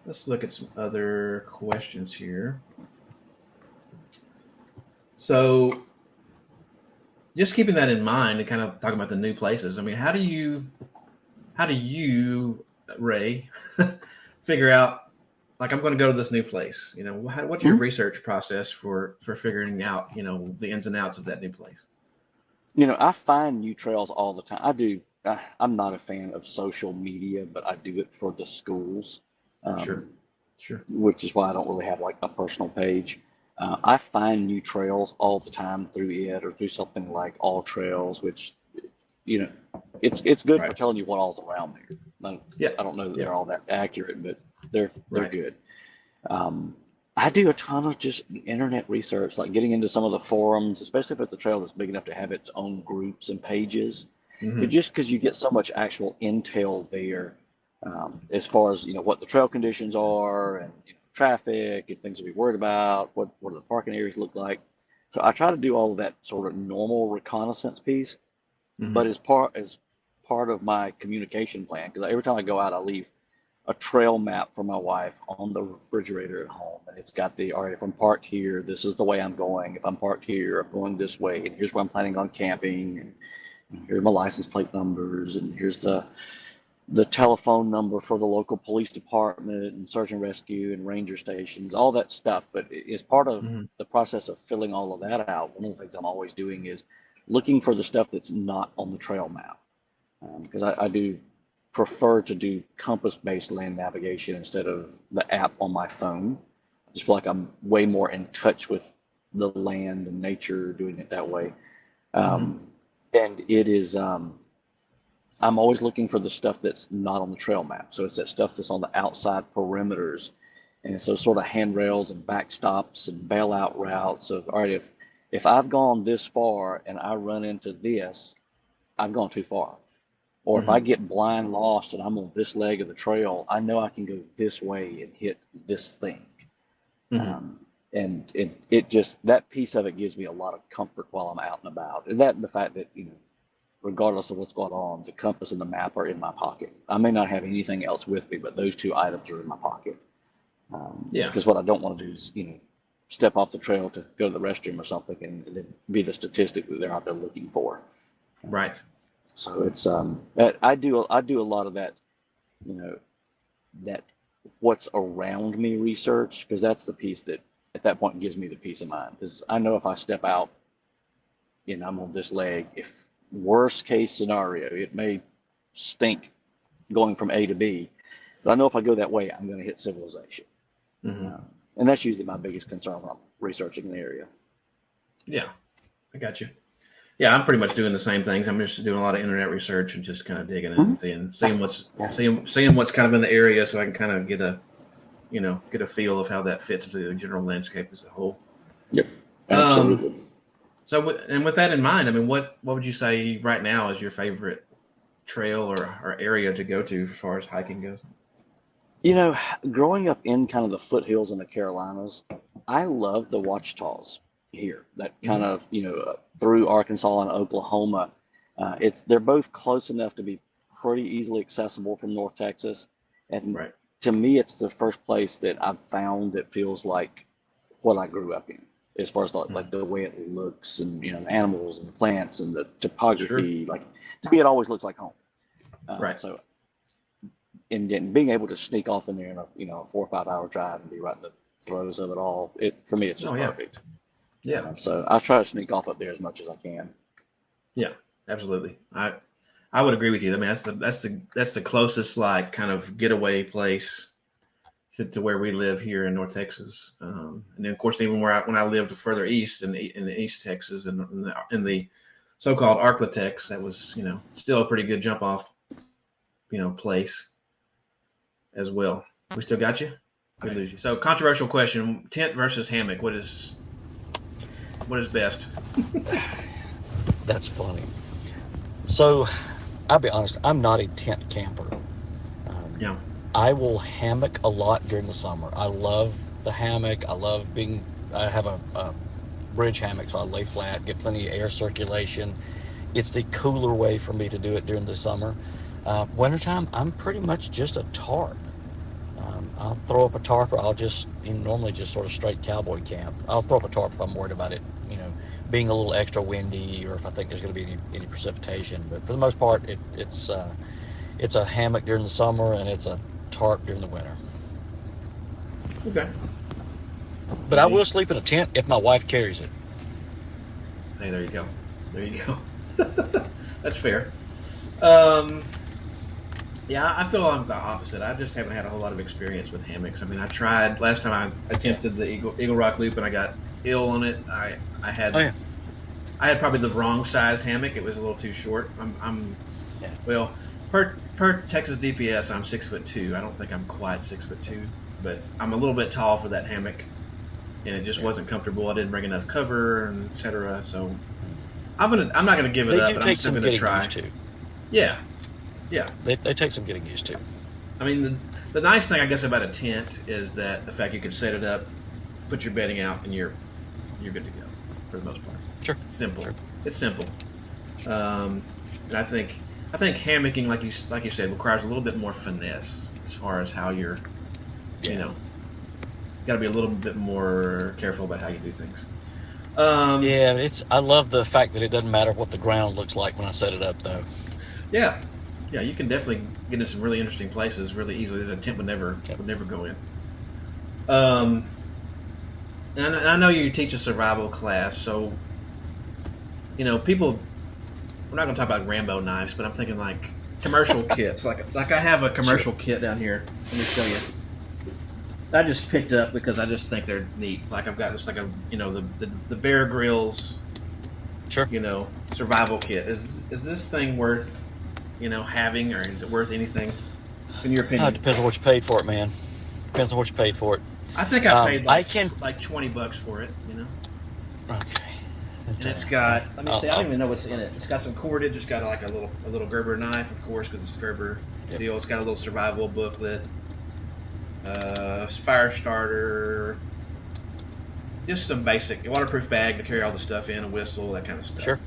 Let's look at some other questions here. So, just keeping that in mind and kind of talking about the new places. I mean, how do you, Ray, figure out, like, I'm going to go to this new place? What's your research process for figuring out, the ins and outs of that new place? I find new trails all the time. I do. I'm not a fan of social media, but I do it for the schools. Sure. Which is why I don't really have like a personal page. I find new trails all the time through it or through something like All Trails, which, it's good for telling you what all's around there. I don't know that they're all that accurate, but they're good. I do a ton of just internet research, like getting into some of the forums, especially if it's a trail that's big enough to have its own groups and pages. Mm-hmm. Just because you get so much actual intel there, as far as what the trail conditions are and traffic and things to be worried about, what do the parking areas look like. So I try to do all of that sort of normal reconnaissance piece, Mm-hmm. but as part of my communication plan, because every time I go out, I leave a trail map for my wife on the refrigerator at home, and it's got all right, if I'm parked here, this is the way I'm going. If I'm parked here, I'm going this way, and here's where I'm planning on camping, and here's my license plate numbers, and here's the telephone number for the local police department and search and rescue and ranger stations, all that stuff. But as part of Mm-hmm. the process of filling all of that out, one of the things I'm always doing is looking for the stuff that's not on the trail map, because I do prefer to do compass-based land navigation instead of the app on my phone. I just feel like I'm way more in touch with the land and nature doing it that way. Mm-hmm. And it is, I'm always looking for the stuff that's not on the trail map. So it's that stuff that's on the outside perimeters. And so sort of handrails and backstops and bailout routes of, all right, if I've gone this far and I run into this, I've gone too far. Or if I Mm-hmm. get blind lost and I'm on this leg of the trail, I know I can go this way and hit this thing. Mm-hmm. And it just, that piece of it gives me a lot of comfort while I'm out and about. And that and the fact that, regardless of what's going on, the compass and the map are in my pocket. I may not have anything else with me, but those two items are in my pocket. Yeah. Because what I don't want to do is, step off the trail to go to the restroom or something and then be the statistic that they're out there looking for. Right. So it's I do a lot of that, that what's around me research, because that's the piece that at that point gives me the peace of mind. Because I know if I step out and I'm on this leg, if worst case scenario, it may stink going from A to B, but I know if I go that way, I'm going to hit civilization. Mm-hmm. And that's usually my biggest concern when I'm researching the area. Yeah, I got you. Yeah, I'm pretty much doing the same things. I'm just doing a lot of internet research and just kind of digging in and seeing what's kind of in the area, so I can kind of get a feel of how that fits into the general landscape as a whole. Yep, absolutely. And with that in mind, I mean, what would you say right now is your favorite trail or area to go to as far as hiking goes? Growing up in kind of the foothills in the Carolinas, I love the Ouachitas here. That kind of, through Arkansas and Oklahoma, they're both close enough to be pretty easily accessible from North Texas. And Right. to me, it's the first place that I've found that feels like what I grew up in, as far as like the way it looks and, the animals and the plants and the topography. Like, to me, it always looks like home. Right. So, and being able to sneak off in there in a 4 or 5 hour drive and be right in the throes of it all, for me, it's just perfect. Yeah. So I try to sneak off up there as much as I can. Yeah, absolutely. I would agree with you. I mean, that's the closest like kind of getaway place to where we live here in North Texas. And then of course, even when I lived further east in East Texas and in the so-called Arklatex, that was still a pretty good jump off place as well. We still got you? We lose you. So controversial question: tent versus hammock. What is best? That's funny. So I'll be honest, I'm not a tent camper. Yeah. I will hammock a lot during the summer. I love the hammock. I have a bridge hammock, so I lay flat, get plenty of air circulation. It's the cooler way for me to do it during the summer. Wintertime, I'm pretty much just a tarp. I'll throw up a tarp, or I'll just normally just sort of straight cowboy camp. I'll throw up a tarp if I'm worried about it, being a little extra windy, or if I think there's going to be any precipitation. But for the most part, it's a hammock during the summer and it's a tarp during the winter. Okay. But I will sleep in a tent if my wife carries it. Hey, there you go. That's fair. Yeah, I feel I'm the opposite. I just haven't had a whole lot of experience with hammocks. I mean, I tried last time I attempted the Eagle Rock Loop and I got ill on it. I had probably the wrong size hammock. It was a little too short. Well, per Texas DPS, I'm 6'2". I don't think I'm quite 6'2", but I'm a little bit tall for that hammock, and it just wasn't comfortable. I didn't bring enough cover, and etc. So I'm not gonna give it up. But I'm still gonna try. Yeah, yeah. They take some getting used to. I mean, the nice thing I guess about a tent is that the fact you can set it up, put your bedding out, and you're good to go for the most part. Sure. It's simple. Sure. It's simple. And I think hammocking, like you said, requires a little bit more finesse as far as how you're, you know, got to be a little bit more careful about how you do things. Yeah, I love the fact that it doesn't matter what the ground looks like when I set it up, though. Yeah, you can definitely get in some really interesting places really easily that a tent would never go in. And I know you teach a survival class, so people. We're not going to talk about Rambo knives, but I'm thinking like commercial kits. Like I have a commercial kit down here. Let me show you. I just picked up because I just think they're neat. Like I've got just like the Bear Grylls, survival kit. Is this thing worth having, or is it worth anything in your opinion? It depends on what you paid for it, man. Depends on what you paid for it. I think I paid like $20 for it. Okay. And it's got, let me see, I don't even know what's in it. It's got some cordage. It's got like a little Gerber knife, of course, because it's Gerber deal. It's got a little survival booklet, fire starter, just some basic waterproof bag to carry all the stuff in, a whistle, that kind of stuff. Sure.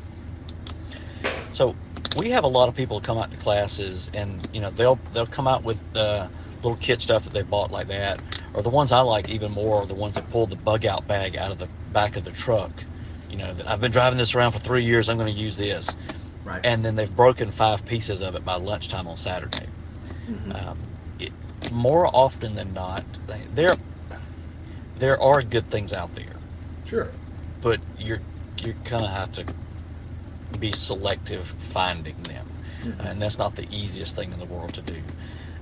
So we have a lot of people come out to classes, and they'll come out with little kit stuff that they bought like that, or the ones I like even more are the ones that pull the bug out bag out of the back of the truck. That I've been driving this around for 3 years. I'm going to use this. Right. And then they've broken 5 pieces of it by lunchtime on Saturday. Mm-hmm. More often than not, there are good things out there. Sure. But you kind of have to be selective finding them, and that's not the easiest thing in the world to do.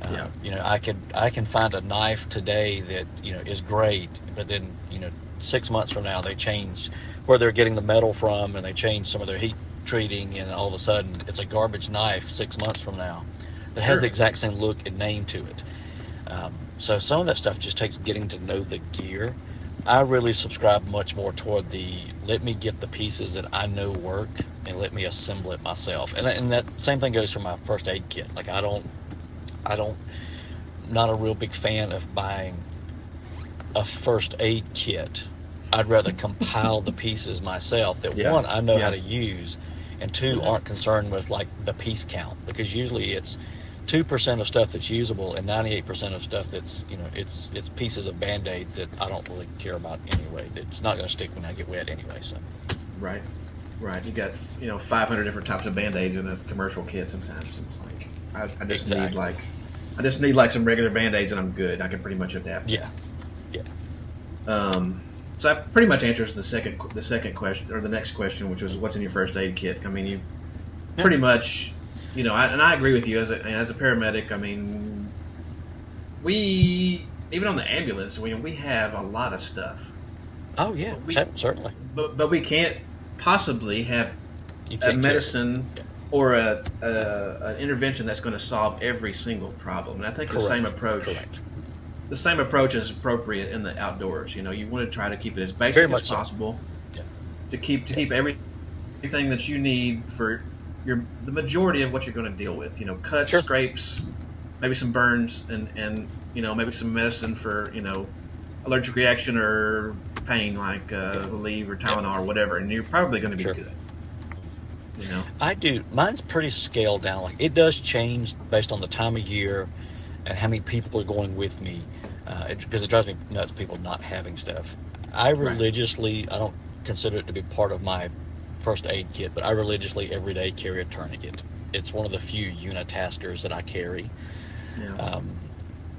I can find a knife today that is great, but then 6 months from now they change where they're getting the metal from, and they change some of their heat treating, and all of a sudden it's a garbage knife 6 months from now that has the exact same look and name to it. So some of that stuff just takes getting to know the gear. I really subscribe much more toward let me get the pieces that I know work and let me assemble it myself. And that same thing goes for my first aid kit. Like I don't not a real big fan of buying a first aid kit. I'd rather compile the pieces myself that one, I know how to use, and two, aren't concerned with like the piece count, because usually it's 2% of stuff that's usable and 98% of stuff that's it's pieces of Band-Aids that I don't really care about anyway. That's not going to stick when I get wet anyway. So right. You got 500 different types of Band-Aids in a commercial kit. Sometimes it's like I just need like some regular Band-Aids and I'm good. I can pretty much adapt. Yeah. So that pretty much answers the second question, or the next question, which was what's in your first aid kit. I mean, you pretty much, and I agree with you as a paramedic. I mean, we even on the ambulance, we have a lot of stuff. Oh yeah, certainly. But we can't possibly have a medicine or an intervention that's going to solve every single problem. And I think the same approach. Correct. The same approach is appropriate in the outdoors. You want to try to keep it as basic as possible, to keep everything that you need for the majority of what you're going to deal with. Cuts, scrapes, maybe some burns, and maybe some medicine for allergic reaction or pain like Aleve or Tylenol or whatever, and you're probably going to be good. I do. Mine's pretty scaled down. Like it does change based on the time of year and how many people are going with me, because it drives me nuts people not having stuff. I religiously, I don't consider it to be part of my first aid kit, but I religiously every day carry a tourniquet. It's one of the few unitaskers that I carry. Yeah.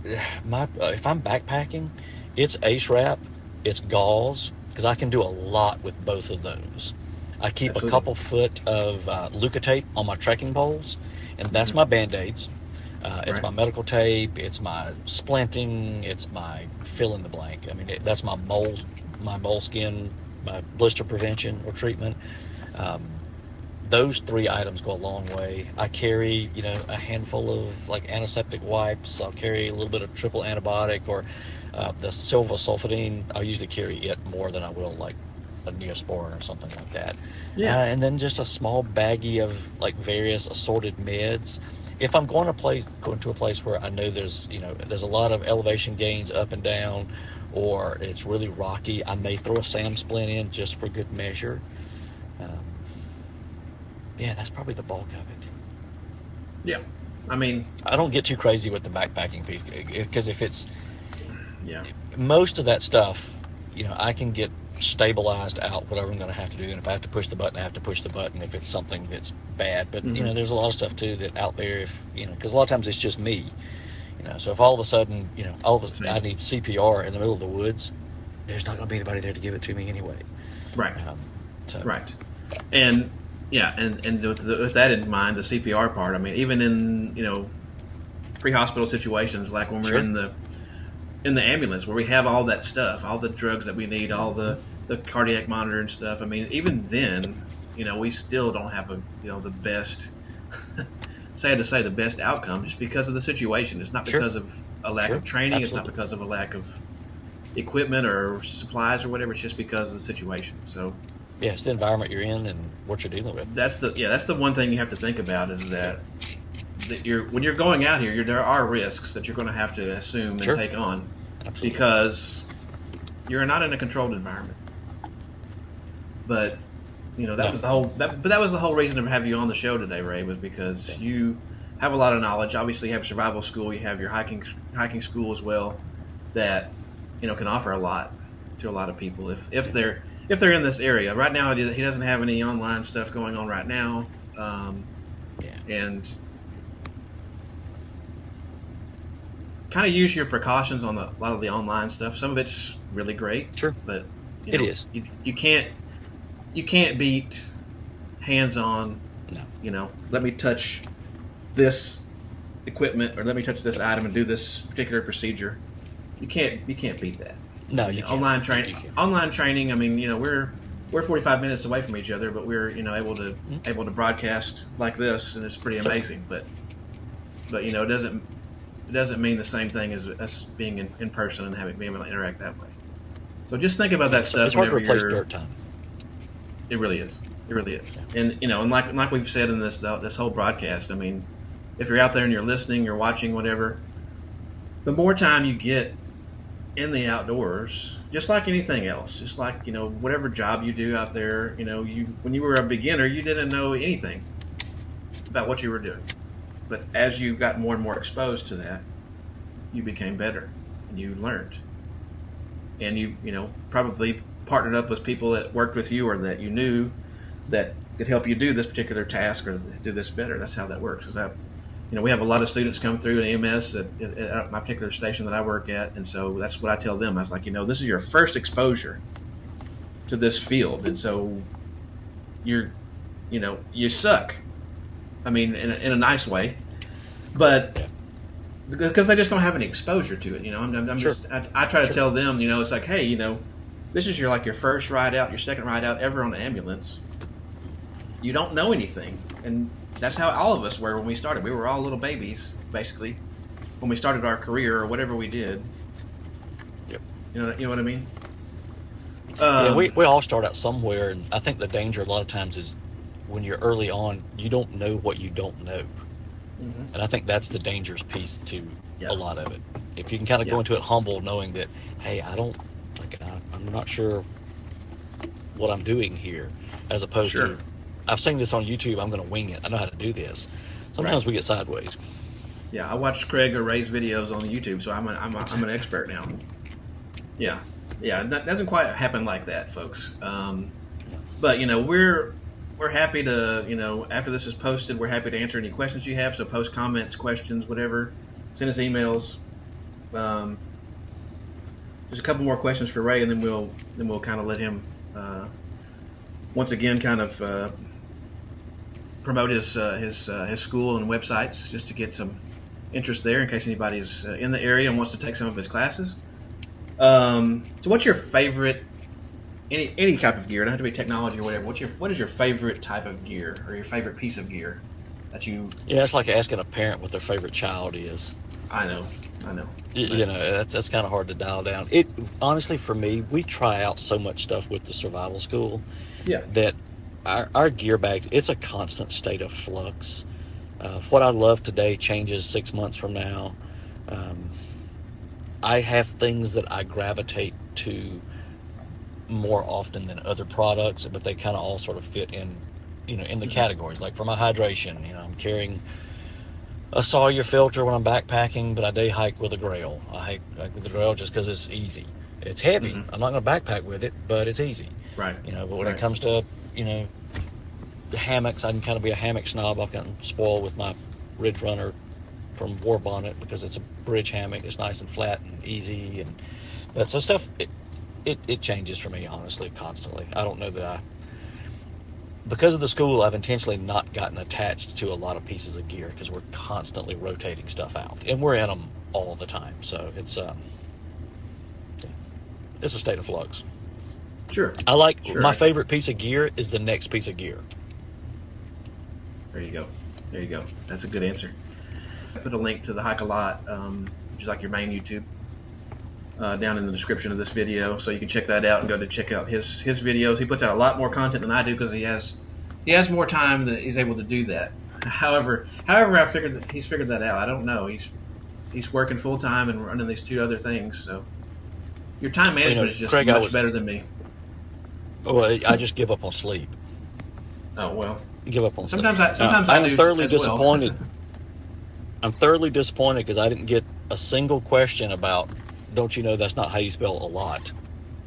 If I'm backpacking, it's ACE wrap, it's gauze, because I can do a lot with both of those. I keep a couple foot of Leukotape on my trekking poles, and that's my Band-Aids. It's my medical tape, it's my splinting, it's my fill in the blank. I mean, that's my moleskin, my blister prevention or treatment. Those 3 items go a long way. I carry, a handful of like antiseptic wipes. I'll carry a little bit of triple antibiotic, or the silvasulfidine. I'll usually carry it more than I will like a Neosporin or something like that. Yeah. And then just a small baggie of like various assorted meds. If I'm going to a place where I know there's a lot of elevation gains up and down, or it's really rocky, I may throw a SAM splint in just for good measure. Yeah, that's probably the bulk of it. Yeah. I mean, I don't get too crazy with the backpacking piece, because if it's yeah. most of that stuff, I can get stabilized out whatever I'm going to have to do, and if I have to push the button, I have to push the button if it's something that's bad. But there's a lot of stuff too that out there, if because a lot of times it's just me, so if all of a sudden I need CPR in the middle of the woods, there's not going to be anybody there to give it to me anyway. Right. Right. And yeah, and with that in mind, the CPR part, I mean, even in pre-hospital situations, like when we're in the ambulance where we have all that stuff, all the drugs that we need, all the cardiac monitor and stuff. I mean, even then, we still don't have the best. Sad to say, the best outcome just because of the situation. It's not because of a lack of training. Absolutely. It's not because of a lack of equipment or supplies or whatever. It's just because of the situation. So. Yeah, it's the environment you're in and what you're dealing with. That's the one thing you have to think about is that when you're going out here, there are risks that you're going to have to assume and take on. Absolutely. Because you're not in a controlled environment. But that was the whole reason to have you on the show today, Ray, was because you have a lot of knowledge. Obviously, you have survival school, you have your hiking school as well, that can offer a lot to a lot of people if they're in this area. Right now, he doesn't have any online stuff going on right now, and kind of use your precautions on a lot of the online stuff. Some of it's really great, but it is. You can't beat hands-on. No. Let me touch this equipment or let me touch this item and do this particular procedure. You can't beat that. No, you can't. Online training. I mean, we're 45 minutes away from each other, but we're able to broadcast like this, and it's pretty amazing. But it doesn't mean the same thing as us being in person and being able to interact that way. So just think about that stuff. It's hard to replace dirt time. It really is. It really is. And and like we've said in this whole broadcast, I mean, if you're out there and you're listening, you're watching, whatever, the more time you get in the outdoors, just like anything else, just like whatever job you do out there, when you were a beginner, you didn't know anything about what you were doing, but as you got more and more exposed to that, you became better and you learned, and you probably partnered up with people that worked with you or that you knew that could help you do this particular task or do this better. That's how that works. We have a lot of students come through in EMS at my particular station that I work at, and so that's what I tell them. I was like, this is your first exposure to this field, and so you suck. I mean, in a nice way, but because they just don't have any exposure to it. I try to tell them, it's like, hey, this is your first ride out, your second ride out ever on an ambulance. You don't know anything, and that's how all of us were when we started. We were all little babies, basically, when we started our career or whatever we did. Yep. You know what I mean? We all start out somewhere, and I think the danger a lot of times is when you're early on, you don't know what you don't know. Mm-hmm. And I think that's the dangerous piece to a lot of it. If you can kind of go into it humble, knowing that, hey, I'm not sure what I'm doing here, as opposed to, I've seen this on YouTube, I'm going to wing it. I know how to do this. Sometimes we get sideways. Yeah, I watched Craig or Ray's videos on YouTube, so I'm an expert now. Yeah, that doesn't quite happen like that, folks. But we're happy to after this is posted, we're happy to answer any questions you have. So post comments, questions, whatever. Send us emails. There's a couple more questions for Ray, and then we'll kind of let him once again kind of promote his school and websites, just to get some interest there in case anybody's in the area and wants to take some of his classes. So what's your favorite, any type of gear? It doesn't have to be technology or whatever. What is your favorite type of gear or your favorite piece of gear that you? Yeah, it's like asking a parent what their favorite child is. I know. You know, that's kind of hard to dial down. It honestly, for me, we try out so much stuff with the survival school Yeah. that our gear bags, it's a constant state of flux. What I love today changes 6 months from now. I have things that I gravitate to more often than other products, but they kind of all sort of fit in, you know, in the categories. Like for my hydration, you know, I'm carrying a Sawyer filter when I'm backpacking, but I day hike with a Grail. I hike with the Grail just because it's easy. It's heavy. I'm not going to backpack with it, but it's easy. Right. You know, but when it comes to, you know, hammocks, I can kind of be a hammock snob. I've gotten spoiled with my Ridge Runner from War Bonnet because it's a bridge hammock. It's nice and flat and easy, and but so stuff. It changes for me, honestly, constantly. I don't know that because of the school, I've intentionally not gotten attached to a lot of pieces of gear because we're constantly rotating stuff out, and we're in them all the time. So it's a state of flux. Sure. I like my favorite piece of gear is the next piece of gear. There you go. That's a good answer. I put a link to the Hike-ALOT, which is like your main YouTube, down in the description of this video, so you can check that out and go to check out his videos. He puts out a lot more content than I do because he has more time that he's able to do that. However, I figured that he's figured that out. I don't know. He's working full time and running these 2 other things. So your time management is just Craig, much better than me. Well, I just give up on sleep. Oh well. Give up on Sometimes sleep. I do. I'm thoroughly as well. disappointed. I'm thoroughly disappointed because I didn't get a single question about. Don't you know that's not how you spell a lot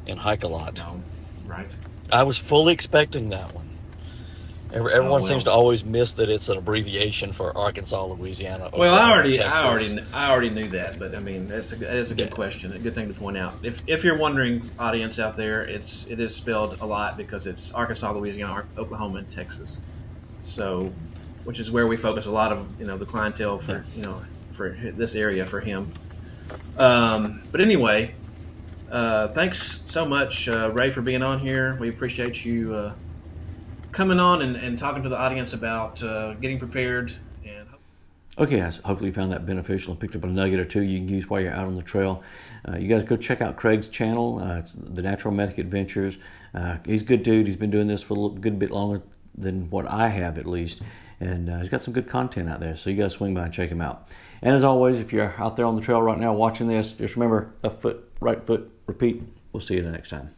in Hike-ALOT? No, right. I was fully expecting that one. Everyone seems to always miss that it's an abbreviation for Arkansas, Louisiana. Well, I Texas. already knew that, but I mean, it is a good question, a good thing to point out. If you're wondering, audience out there, it is spelled a lot because it's Arkansas, Louisiana, Oklahoma, and Texas. So, which is where we focus a lot of the clientele for for this area for him. But anyway, thanks so much, Ray, for being on here. We appreciate you coming on and talking to the audience about getting prepared. And Okay, guys, hopefully you found that beneficial and picked up a nugget or two you can use while you're out on the trail. You guys go check out Craig's channel. It's the Natural Medic Adventures. He's a good dude. He's been doing this for a good bit longer than what I have, at least. And he's got some good content out there, so you guys swing by and check him out. And as always, if you're out there on the trail right now watching this, just remember, left foot, right foot, repeat. We'll see you the next time.